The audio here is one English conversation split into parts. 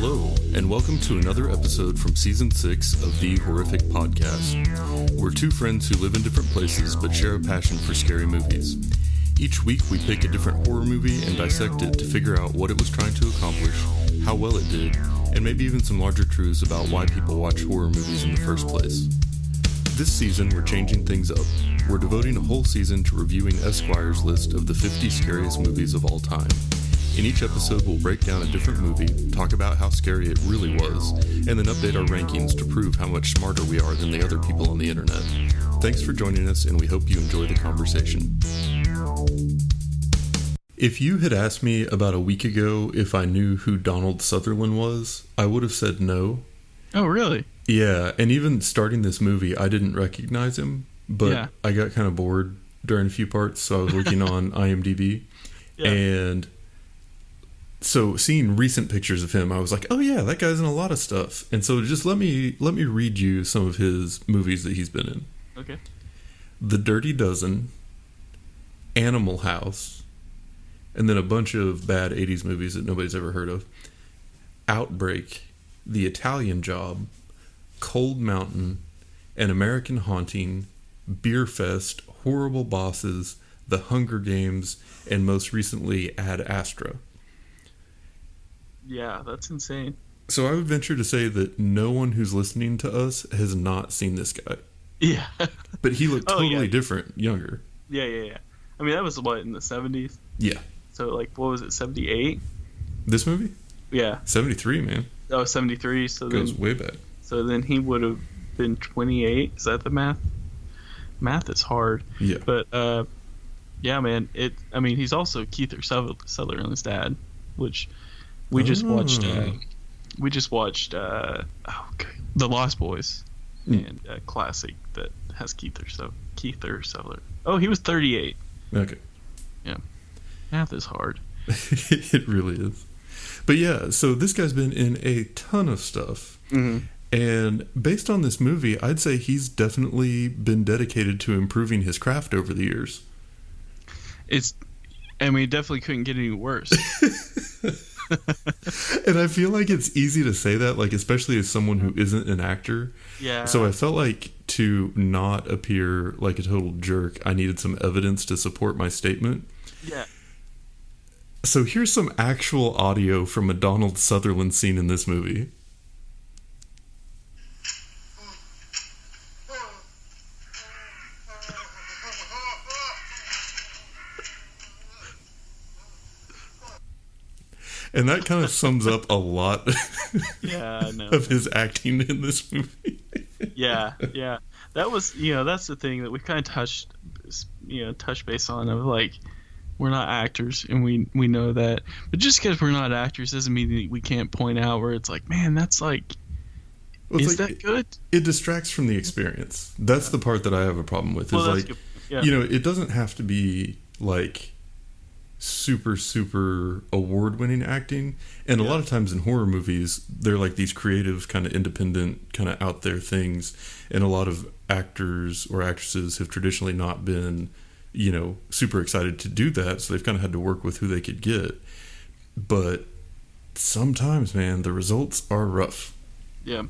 Hello, and welcome to another episode from Season 6 of The Horrific Podcast. We're two friends who live in different places but share a passion for scary movies. Each week we pick a different horror movie and dissect it to figure out what it was trying to accomplish, how well it did, and maybe even some larger truths about why people watch horror movies in the first place. This season we're changing things up. We're devoting a whole season to reviewing Esquire's list of the 50 scariest movies of all time. In each episode, we'll break down a different movie, talk about how scary it really was, and then update our rankings to prove how much smarter we are than the other people on the internet. Thanks for joining us, and we hope you enjoy the conversation. If you had asked me about a week ago if I knew who Donald Sutherland was, I would have said no. Oh, really? Yeah, and even starting this movie, I didn't recognize him, but I got kind of bored during a few parts, so I was looking on IMDb, and so seeing recent pictures of him, I was like, oh yeah, that guy's in a lot of stuff. And so just let me read you some of his movies that he's been in. Okay. The Dirty Dozen, Animal House, and then a bunch of bad 80s movies that nobody's ever heard of. Outbreak, The Italian Job, Cold Mountain, An American Haunting, Beer Fest, Horrible Bosses, The Hunger Games, and most recently Ad Astra. Yeah, that's insane. So I would venture to say that no one who's listening to us has not seen this guy. Yeah. But he looked totally different, younger. Yeah. I mean, that was what, in the 70s? Yeah. So, like, what was it, 78? This movie? Yeah. 73, man. Oh, 73. So goes way back. So then he would have been 28. Is that the math? Math is hard. Yeah. But, yeah, man. He's also Keith Sutherland's dad, which we just watched. The Lost Boys, and a classic that has Keith Sutherland. Oh, he was 38. Okay. Yeah. Math is hard. It really is. But yeah, so this guy's been in a ton of stuff. Mm-hmm. And based on this movie, I'd say he's definitely been dedicated to improving his craft over the years. It definitely couldn't get any worse. And I feel like it's easy to say that, like, especially as someone who isn't an actor. Yeah. So I felt like to not appear like a total jerk, I needed some evidence to support my statement. Yeah. So here's some actual audio from a Donald Sutherland scene in this movie. And that kind of sums up a lot of his acting in this movie. Yeah. That was, that's the thing that we kind of touched base on, of like, we're not actors, and we know that. But just because we're not actors doesn't mean that we can't point out where it's like, man, that's like, is that good? It distracts from the experience. That's the part that I have a problem with. Well, is like, it doesn't have to be like super award-winning acting, and a lot of times in horror movies they're like these creative, kind of independent, kind of out there things, and a lot of actors or actresses have traditionally not been super excited to do that, so they've kind of had to work with who they could get. But sometimes, man, the results are rough. Yeah.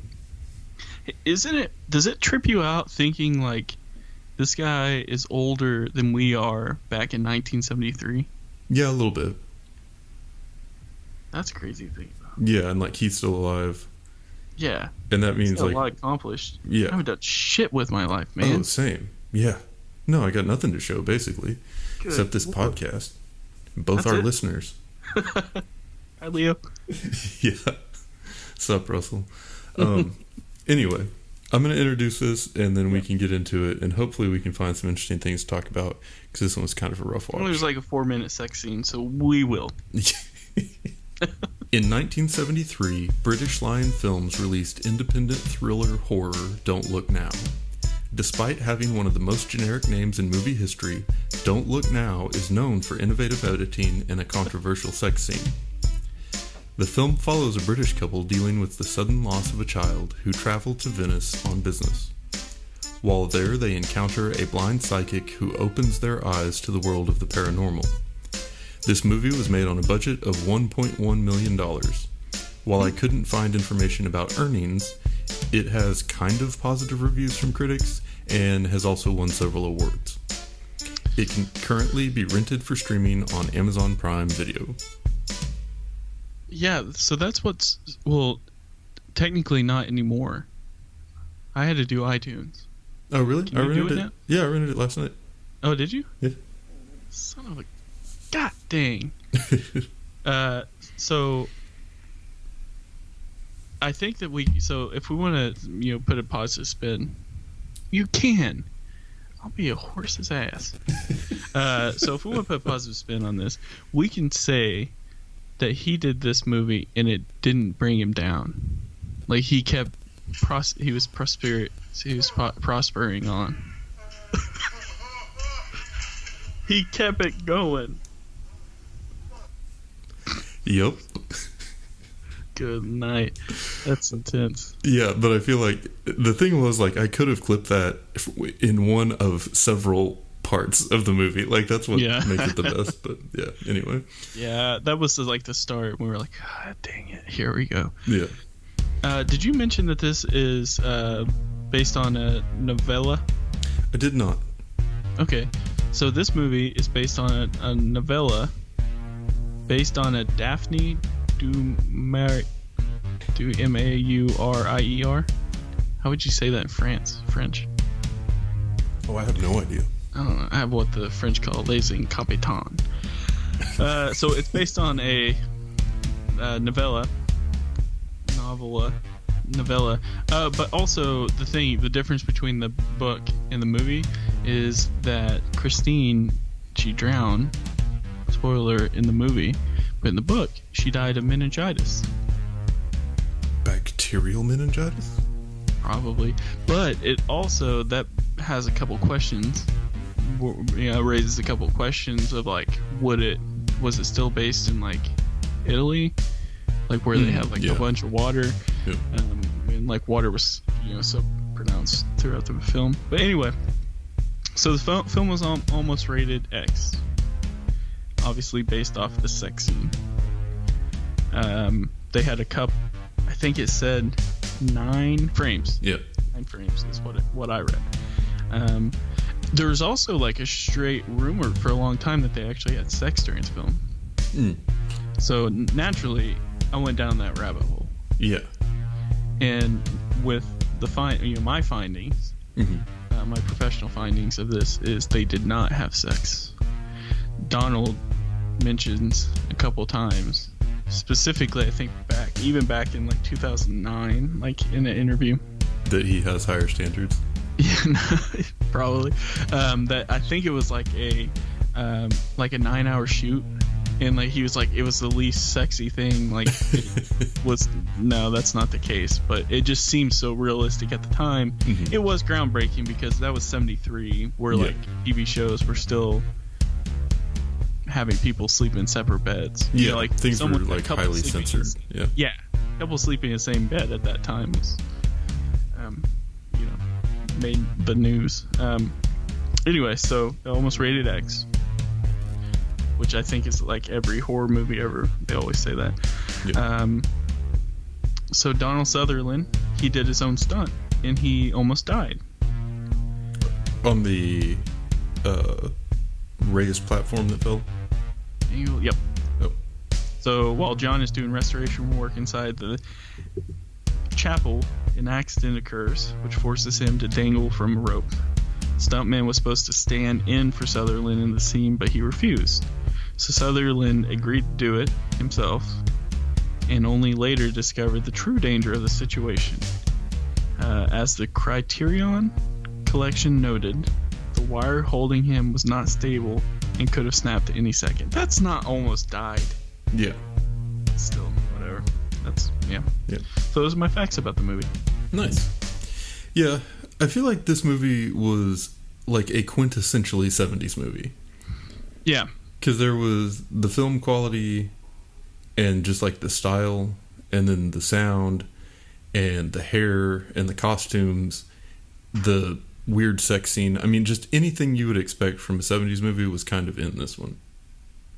Does it trip you out thinking like this guy is older than we are back in 1973? Yeah, a little bit. That's a crazy thing. Yeah, and like he's still alive. Yeah. And that means like a lot accomplished. Yeah. I haven't done shit with my life, man. Oh, same. Yeah. No, I got nothing to show, basically. Good. Except this podcast. Both our listeners. Hi, Leo. Yeah. Sup, Russell. Anyway, I'm going to introduce this, and then we can get into it, and hopefully we can find some interesting things to talk about, because this one was kind of a rough watch. Well, there's like a 4-minute sex scene, so we will. In 1973, British Lion Films released independent thriller horror Don't Look Now. Despite having one of the most generic names in movie history, Don't Look Now is known for innovative editing and a controversial sex scene. The film follows a British couple dealing with the sudden loss of a child who travel to Venice on business. While there, they encounter a blind psychic who opens their eyes to the world of the paranormal. This movie was made on a budget of $1.1 million. While I couldn't find information about earnings, it has kind of positive reviews from critics and has also won several awards. It can currently be rented for streaming on Amazon Prime Video. Yeah, so that's what's... Well, technically not anymore. I had to do iTunes. Oh, really? Can you do it now? Yeah, I rented it last night. Oh, did you? Yeah. Son of a... God dang. So... I think that if we want to, put a positive spin, you can. I'll be a horse's ass. So if we want to put a positive spin on this, we can say that he did this movie and it didn't bring him down. Like he was prospering on. He kept it going. Yep. Good night. That's intense. Yeah, but I feel like the thing was, like, I could have clipped that in one of several parts of the movie. Like, that's what makes it the best. But yeah, anyway. Yeah, that was like the start. We were like, God dang it, here we go. Yeah. Did you mention that this is based on a novella? I did not. Okay. So this movie is based on a novella based on a Daphne du Maurier. How would you say that in French? Oh, I have no idea. I don't know. I have what the French call les incapitans. So it's based on a novella. But also the difference between the book and the movie is that Christine, she drowned. Spoiler in the movie, but in the book, she died of meningitis. Bacterial meningitis? Probably. But it also, that has a couple questions. Raises a couple questions of like, was it still based in like Italy? Like where they have like a bunch of water. Yeah. And like water was, so pronounced throughout the film. But anyway, so the film was almost rated X. Obviously based off the sex scene. They had I think it said 9 frames. Yeah. 9 frames is what I read. There was also like a straight rumor for a long time that they actually had sex during the film. So naturally, I went down that rabbit hole. Yeah. And with my findings, my professional findings of this is they did not have sex. Donald mentions a couple times, specifically I think back in like 2009, like in an interview, that he has higher standards. Yeah, probably. That I think it was like a 9-hour shoot, and like he was like it was the least sexy thing. Like it was no, that's not the case, but it just seemed so realistic at the time. It was groundbreaking because that was 73, where like TV shows were still having people sleep in separate beds. Yeah, like things were like highly censored. Yeah, couple sleeping in the same bed at that time was, made the news. Anyway, so almost rated X, which I think is like every horror movie ever. They always say that. Yeah. So Donald Sutherland, he did his own stunt, and he almost died on the raised platform that fell. Yep. Oh. So while John is doing restoration work inside the chapel, an accident occurs, which forces him to dangle from a rope. Stuntman was supposed to stand in for Sutherland in the scene, but he refused. So Sutherland agreed to do it himself, and only later discovered the true danger of the situation. As the Criterion Collection noted, the wire holding him was not stable and could have snapped at any second. That's not almost died. Yeah. Still, whatever. That's, yeah. So those are my facts about the movie. Nice. Yeah, I feel like this movie was like a quintessentially 70s movie. Yeah. Because there was the film quality and just like the style and then the sound and the hair and the costumes, the weird sex scene. I mean, just anything you would expect from a 70s movie was kind of in this one.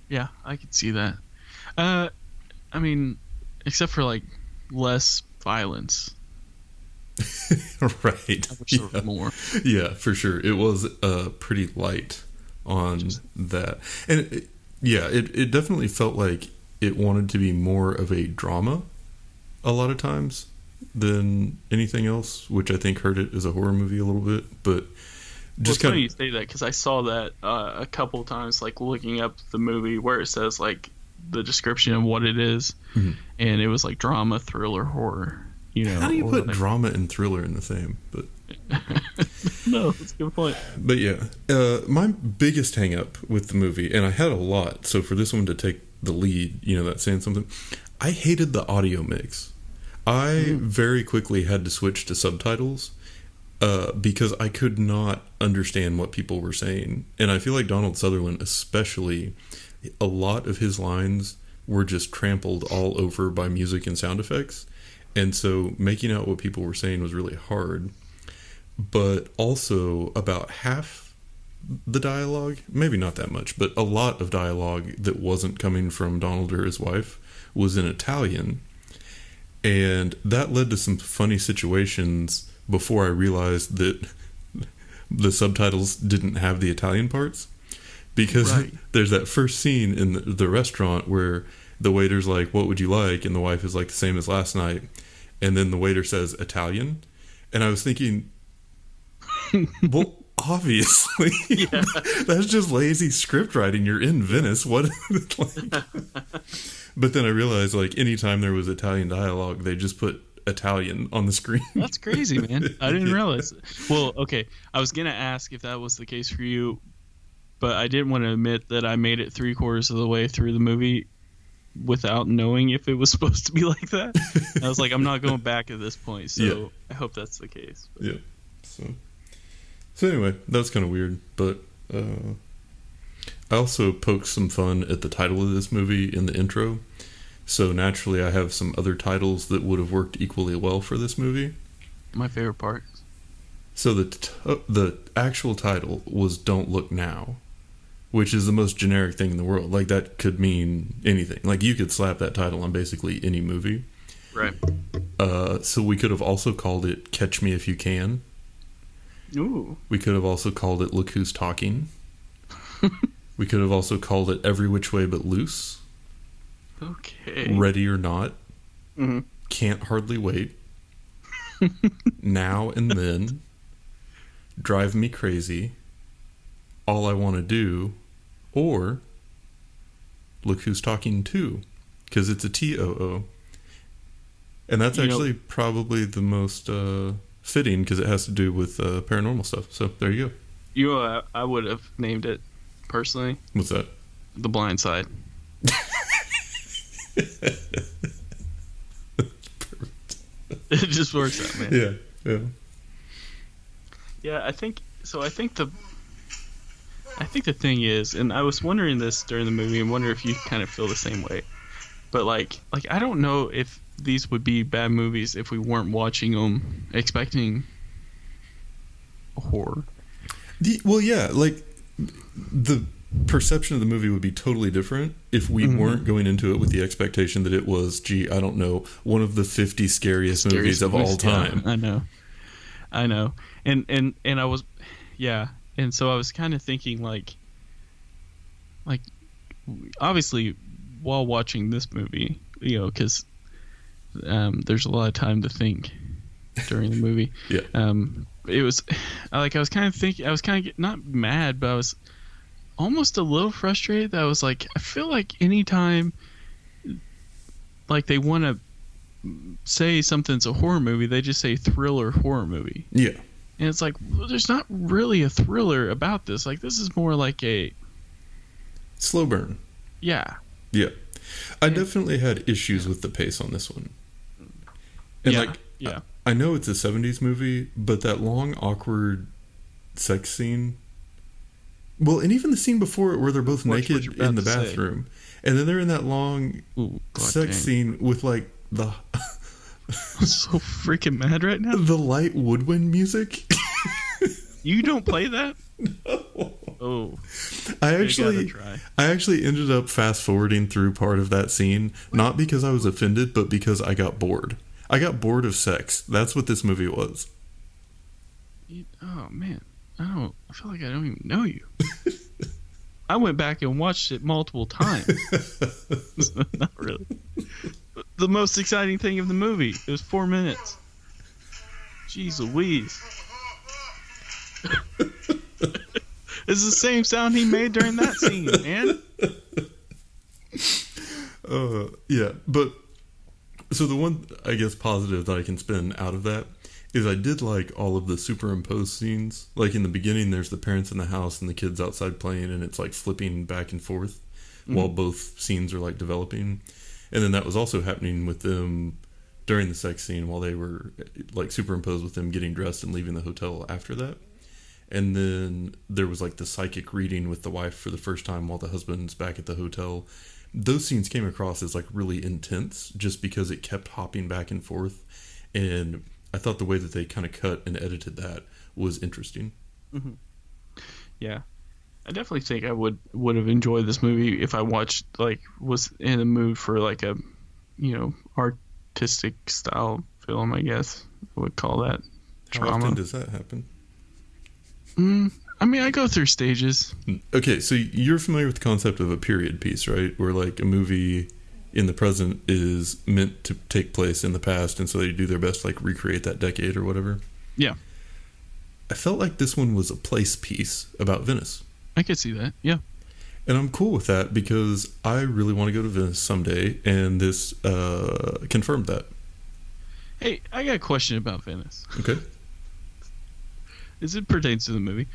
Yeah, I could see that. I mean, except for like less violence. Right. I wish there was more. Yeah, for sure. It was pretty light on that. And it definitely felt like it wanted to be more of a drama a lot of times than anything else, which I think hurt it as a horror movie a little bit. But just kind of, you say that because I saw that a couple times, like looking up the movie where it says like the description of what it is, and it was like drama, thriller, horror. You know, how do you put drama and thriller in the same? But no, that's a good point. But yeah, my biggest hang up with the movie, and I had a lot, so for this one to take the lead, you know, that's saying something. I hated the audio mix. I very quickly had to switch to subtitles because I could not understand what people were saying. And I feel like Donald Sutherland especially, a lot of his lines were just trampled all over by music and sound effects. And so making out what people were saying was really hard. But also about half the dialogue, maybe not that much, but a lot of dialogue that wasn't coming from Donald or his wife was in Italian. And that led to some funny situations before I realized that the subtitles didn't have the Italian parts. Because there's that first scene in the restaurant where the waiter's like, "What would you like?" And the wife is like, "The same as last night." And then the waiter says, "Italian." And I was thinking, well, obviously, that's just lazy script writing. You're in Venice. What? Like, but then I realized, like, anytime there was Italian dialogue, they just put Italian on the screen. That's crazy, man. I didn't realize. Well, okay. I was going to ask if that was the case for you, but I didn't want to admit that I made it 3/4 of the way through the movie without knowing if it was supposed to be like that. I was like, I'm not going back at this point, so I hope that's the case. But. Yeah. So anyway, that's kind of weird, but I also poked some fun at the title of this movie in the intro. So naturally, I have some other titles that would have worked equally well for this movie. My favorite part. So the actual title was "Don't Look Now," which is the most generic thing in the world. Like, that could mean anything. Like, you could slap that title on basically any movie. Right. So we could have also called it "Catch Me If You Can." Ooh. We could have also called it "Look Who's Talking." We could have also called it "Every Which Way But Loose." Okay. "Ready or Not." Mm-hmm. "Can't Hardly Wait." "Now and Then." "Drive Me Crazy." "All I Want to Do," or "Look Who's Talking Too," because it's a TOO. And that's actually probably the most fitting because it has to do with paranormal stuff. So there you go. I would have named it personally. What's that? The Blind Side. It just works out, man. Yeah. Yeah, I think the thing is, and I was wondering this during the movie, and wonder if you kind of feel the same way. But like I don't know if these would be bad movies if we weren't watching them expecting horror. Well, yeah, like the perception of the movie would be totally different if we weren't going into it with the expectation that it was, I don't know, one of the 50 scariest movies of all time. Yeah, I know. And I was, and so I was kind of thinking like obviously while watching this movie, because there's a lot of time to think during the movie. It was like I was kind of not mad, but I was almost a little frustrated that I was like, I feel like anytime like they want to say something's a horror movie, they just say thriller horror movie. Yeah. And it's like, well, there's not really a thriller about this. Like, this is more like a slow burn. Yeah. I definitely had issues with the pace on this one. And I know it's a 70s movie, but that long, awkward sex scene. Well, and even the scene before it where they're both naked in the bathroom. And then they're in that long sex scene with like the... I'm so freaking mad right now. The light woodwind music. You don't play that? No. Oh. I I actually ended up fast forwarding through part of that scene, not because I was offended, but because I got bored. I got bored of sex. That's what this movie was. Oh man, I feel like I don't even know you. I went back and watched it multiple times. Not really. The most exciting thing of the movie. It was 4 minutes. Jeez Louise. It's the same sound he made during that scene, man. Yeah, but so the one, I guess, positive that I can spin out of that is I did like all of the superimposed scenes. Like in the beginning, there's the parents in the house and the kids outside playing, and it's like flipping back and forth while both scenes are like developing. And then that was also happening with them during the sex scene while they were like superimposed with them getting dressed and leaving the hotel after that. And then there was like the psychic reading with the wife for the first time while the husband's back at the hotel. Those scenes came across as like really intense just because it kept hopping back and forth. And I thought the way that they kind of cut and edited that was interesting. Mm-hmm. Yeah. I definitely think I would have enjoyed this movie if I watched, like, was in the mood for like a, artistic style film, I guess I would call that. Drama. How often does that happen? I mean, I go through stages. Okay, so you're familiar with the concept of a period piece, right? Where like a movie in the present is meant to take place in the past, and so they do their best to like recreate that decade or whatever. Yeah. I felt like this one was a place piece about Venice. I could see that, yeah. And I'm cool with that because I really want to go to Venice someday, and this confirmed that. Hey, I got a question about Venice. Okay. As it pertains to the movie,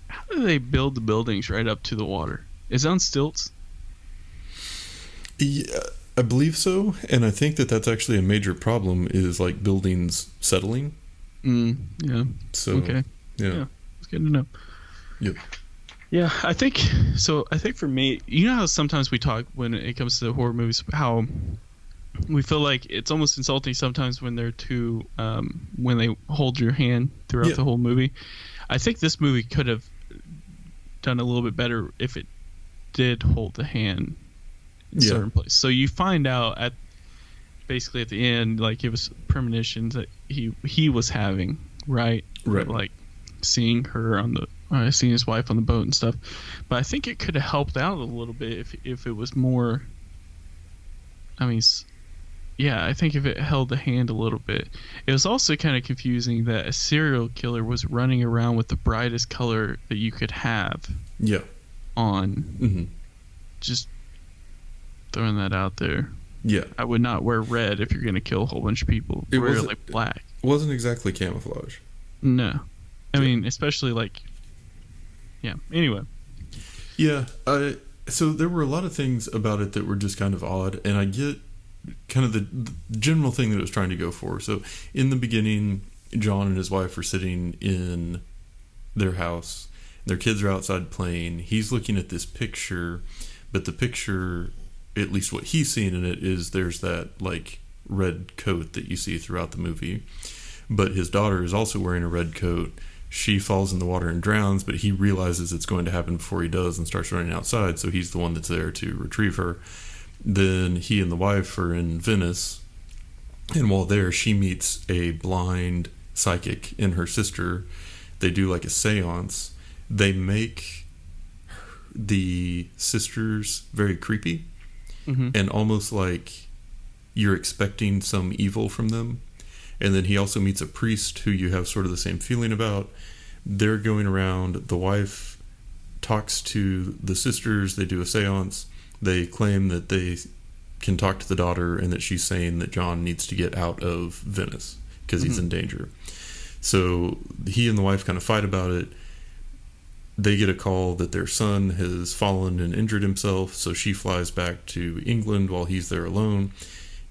how do they build the buildings right up to the water? Is it on stilts? Yeah, I believe so, and I think that that's actually a major problem is like buildings settling. Yeah. So, okay. Yeah. It's good to know. Yep. Yeah, I think for me, you know how sometimes we talk when it comes to horror movies, how we feel like it's almost insulting sometimes when they're too, when they hold your hand throughout the whole movie. I think this movie could have done a little bit better if it did hold the hand in certain places. So you find out basically at the end, like it was premonitions that he was having, right? Right. Like seeing her seeing his wife on the boat and stuff. But I think it could have helped out a little bit if it was more. I mean, yeah, I think if it held the hand a little bit. It was also kind of confusing that a serial killer was running around with the brightest color that you could have. Yeah. On. Mm-hmm. Just throwing that out there. Yeah. I would not wear red if you're going to kill a whole bunch of people. Wear like black. It wasn't exactly camouflage. No. I mean, especially like. Yeah. Anyway. Yeah. So there were a lot of things about it that were just kind of odd, and I get kind of the general thing that it was trying to go for. So in the beginning, John and his wife are sitting in their house. Their kids are outside playing. He's looking at this picture, but the picture, at least what he's seeing in it, is there's that like red coat that you see throughout the movie. But his daughter is also wearing a red coat. She falls in the water and drowns, but he realizes it's going to happen before he does and starts running outside, so he's the one that's there to retrieve her. Then he and the wife are in Venice, and while there, she meets a blind psychic and her sister. They do like a seance. They make the sisters very creepy, and almost like you're expecting some evil from them. And then he also meets a priest who you have sort of the same feeling about. They're going around. The wife talks to the sisters. They do a seance. They claim that they can talk to the daughter and that she's saying that John needs to get out of Venice because he's in danger. So he and the wife kind of fight about it. They get a call that their son has fallen and injured himself, so she flies back to England while he's there alone.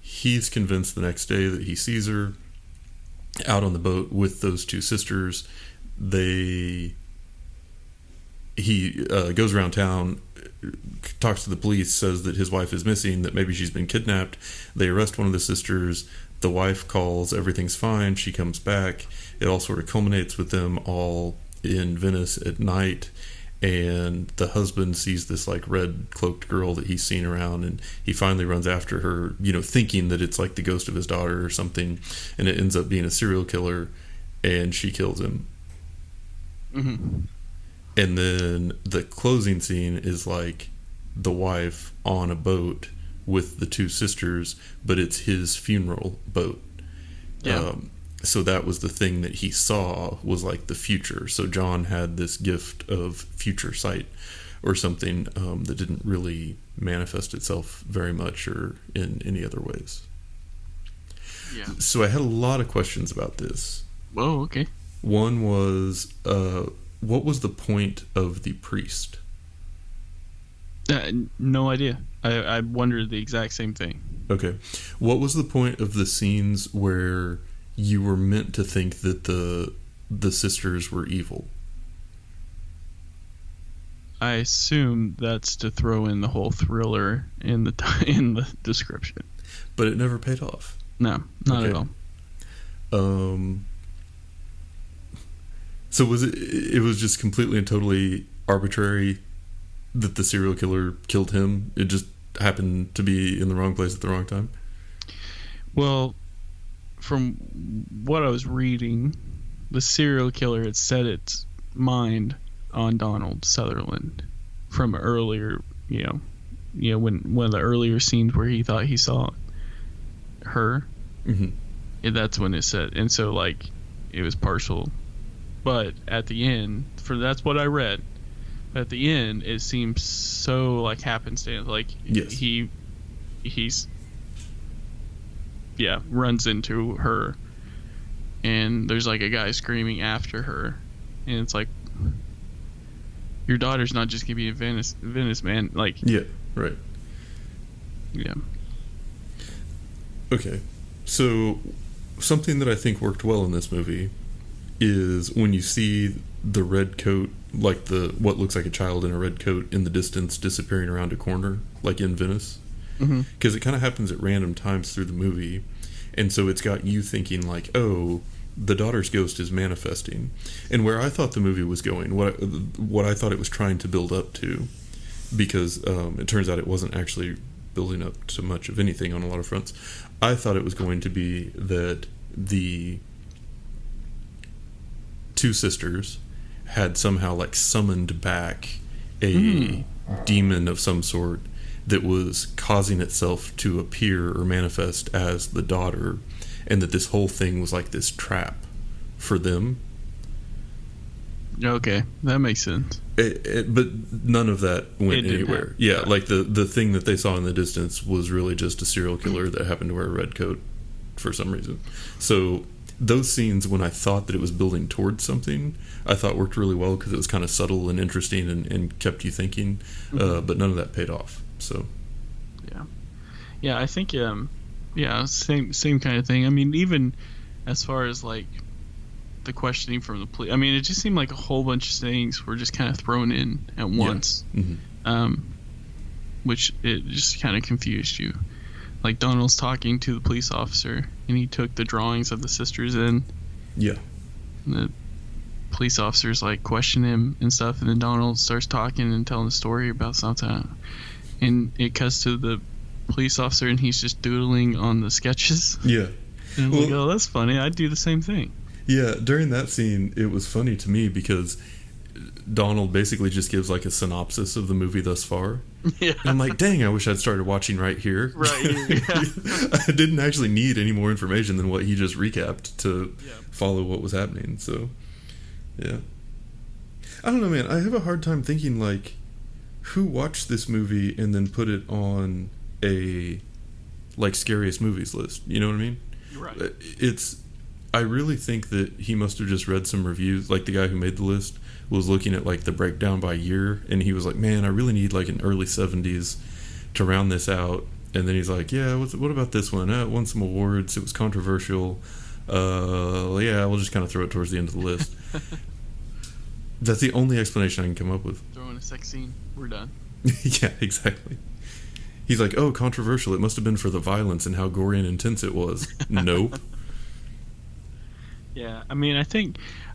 He's convinced the next day that he sees her out on the boat with those two sisters. He goes around town, talks to the police, says that his wife is missing, that maybe she's been kidnapped. They arrest one of the sisters. The wife calls, everything's fine. She comes back. It all sort of culminates with them all in Venice at night, and the husband sees this like red cloaked girl that he's seen around, and he finally runs after her, thinking that it's like the ghost of his daughter or something, and it ends up being a serial killer, and she kills him. Mm-hmm. And then the closing scene is like the wife on a boat with the two sisters, but it's his funeral boat. Yeah. So that was the thing that he saw, was like the future. So John had this gift of future sight or something that didn't really manifest itself very much or in any other ways. Yeah. So I had a lot of questions about this. Whoa, okay. One was, what was the point of the priest? No idea. I wondered the exact same thing. Okay. What was the point of the scenes where you were meant to think that the sisters were evil? I assume that's to throw in the whole thriller in the description. But it never paid off. No, not at all. So it was just completely and totally arbitrary that the serial killer killed him? It just happened to be in the wrong place at the wrong time? Well, from what I was reading, the serial killer had set its mind on Donald Sutherland from earlier, when one of the earlier scenes where he thought he saw her. Mm-hmm. And that's when it said, and so like it was partial, but at the end, that's what I read. At the end, it seems so like happenstance, like yes. he's runs into her, and there's like a guy screaming after her, and it's like, your daughter's not just gonna be in Venice, man. Like, yeah, right. Yeah. Okay, so something that I think worked well in this movie is when you see the red coat, like what looks like a child in a red coat in the distance disappearing around a corner, like in Venice. Because it kind of happens at random times through the movie, and so it's got you thinking like, oh, the daughter's ghost is manifesting. And where I thought the movie was going, what I thought it was trying to build up to, because it turns out it wasn't actually building up to much of anything on a lot of fronts. I thought it was going to be that the two sisters had somehow like summoned back a demon of some sort that was causing itself to appear or manifest as the daughter, and that this whole thing was like this trap for them. Okay, that makes sense. But none of that went anywhere. Yeah, like the thing that they saw in the distance was really just a serial killer that happened to wear a red coat for some reason. So those scenes, when I thought that it was building towards something, I thought worked really well because it was kind of subtle and interesting and kept you thinking. But none of that paid off. So yeah, I think same kind of thing. I mean, even as far as like the questioning from the police, I mean, it just seemed like a whole bunch of things were just kind of thrown in at once. Which it just kind of confused you. Like Donald's talking to the police officer, and he took the drawings of the sisters in. Yeah. And the police officer's like question him and stuff, and then Donald starts talking and telling the story about something, and it cuts to the police officer, and he's just doodling on the sketches. Yeah. And I'm like, oh, that's funny. I'd do the same thing. Yeah, during that scene, it was funny to me because Donald basically just gives like a synopsis of the movie thus far. Yeah. And I'm like, dang, I wish I'd started watching right here. Right here, yeah. I didn't actually need any more information than what he just recapped to follow what was happening. So, yeah. I don't know, man. I have a hard time thinking, like, who watched this movie and then put it on a, like, scariest movies list? You know what I mean? Right. I really think that he must have just read some reviews, like the guy who made the list was looking at like the breakdown by year, and he was like, man, I really need like an early 70s to round this out. And then he's like, yeah, what about this one? It won some awards, it was controversial, yeah, we'll just kind of throw it towards the end of the list. That's the only explanation I can come up with. Throw in a sex scene, we're done. Yeah, exactly. He's like, oh, controversial, it must have been for the violence and how gory and intense it was. Nope. Yeah, I mean,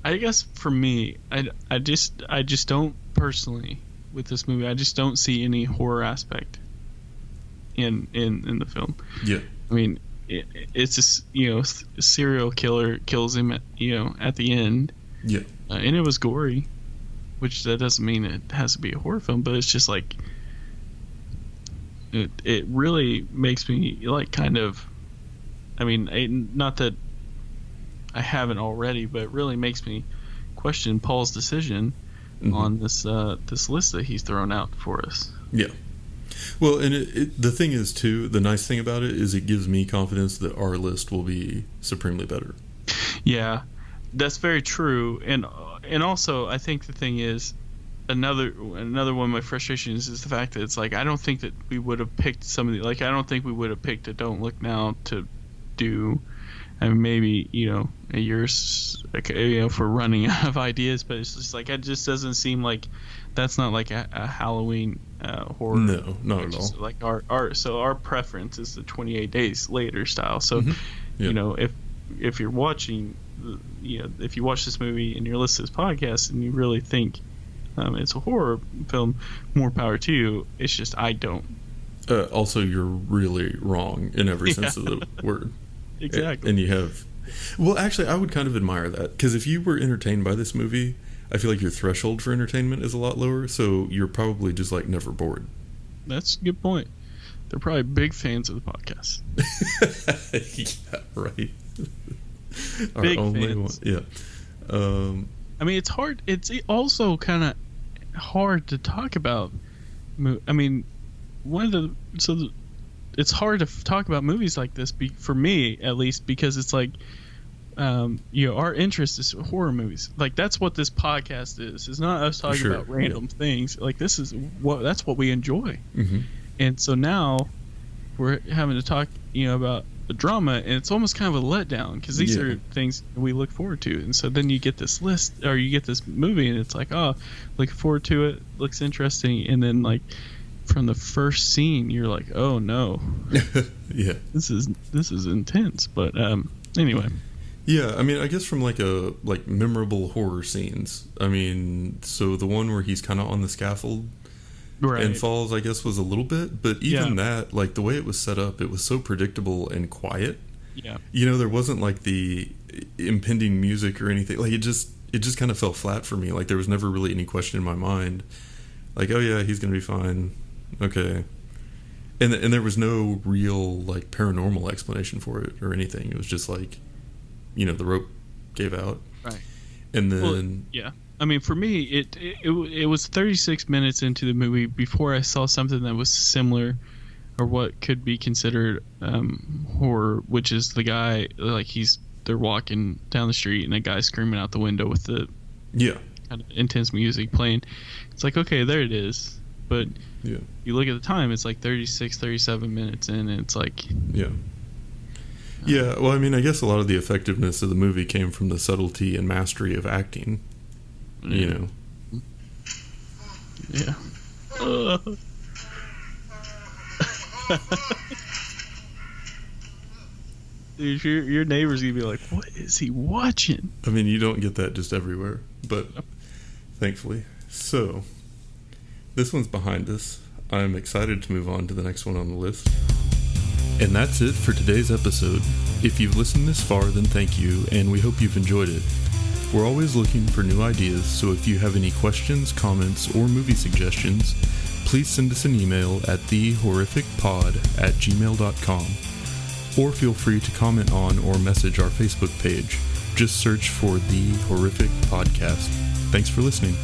I guess for me, I just don't personally with this movie. I just don't see any horror aspect in the film. Yeah. I mean, it's just, a serial killer kills him at the end. Yeah. And it was gory, which that doesn't mean it has to be a horror film, but it's just like it really makes me like kind of, I mean, not that I haven't already, but it really makes me question Paul's decision on this list that he's thrown out for us. Yeah. Well, and the thing is, too, the nice thing about it is it gives me confidence that our list will be supremely better. Yeah, that's very true. And also, I think the thing is, another one of my frustrations is the fact that it's like, I don't think that we would have picked somebody, like, I don't think we would have picked a Don't Look Now to do, and maybe, a year's, for running out of ideas, but it's just like, it just doesn't seem like that's not like a Halloween horror. No, not at all. Like our preference is the 28 Days Later style. So, if you're watching, if you watch this movie and you're listening to this podcast and you really think it's a horror film, more power to you. It's just I don't. Also, you're really wrong in every sense of the word. Exactly. And you have... Well, actually, I would kind of admire that, because if you were entertained by this movie, I feel like your threshold for entertainment is a lot lower, so you're probably just, like, never bored. That's a good point. They're probably big fans of the podcast. Yeah, right. Big Our only fans. One. Yeah. I mean, it's hard. It's also kind of hard to talk about. I mean, it's hard to talk about movies like this, for me at least, because it's like, our interest is horror movies. Like, that's what this podcast is. It's not us talking about random things. Like, that's what we enjoy. Mm-hmm. And so now we're having to talk, about the drama, and it's almost kind of a letdown, because these are things we look forward to. And so then you get this list, or you get this movie, and it's like, oh, looking forward to it, looks interesting, and then like from the first scene you're like, oh no. Yeah, this is intense. But anyway, yeah, I mean, I guess from like memorable horror scenes, I mean, so the one where he's kind of on the scaffold and falls, I guess, was a little bit, but even that, like, the way it was set up, it was so predictable and quiet. Yeah. There wasn't like the impending music or anything. Like, it just kind of fell flat for me. Like, there was never really any question in my mind. Like, oh yeah, he's gonna be fine. Okay. And there was no real like paranormal explanation for it or anything. It was just like, the rope gave out. Right. And then I mean, for me, it was 36 minutes into the movie before I saw something that was similar, or what could be considered horror, which is the guy, like, they're walking down the street and a guy screaming out the window with the kind of intense music playing. It's like, okay, there it is. But you look at the time, it's like 36, 37 minutes in, and it's like... Yeah, well, I mean, I guess a lot of the effectiveness of the movie came from the subtlety and mastery of acting. Yeah. Dude, your neighbor's gonna be like, what is he watching? I mean, you don't get that just everywhere, but thankfully. So, this one's behind us. I'm excited to move on to the next one on the list. And that's it for today's episode. If you've listened this far, then thank you, and we hope you've enjoyed it. We're always looking for new ideas, so if you have any questions, comments, or movie suggestions, please send us an email at thehorrificpod@gmail.com, or feel free to comment on or message our Facebook page. Just search for The Horrific Podcast. Thanks for listening.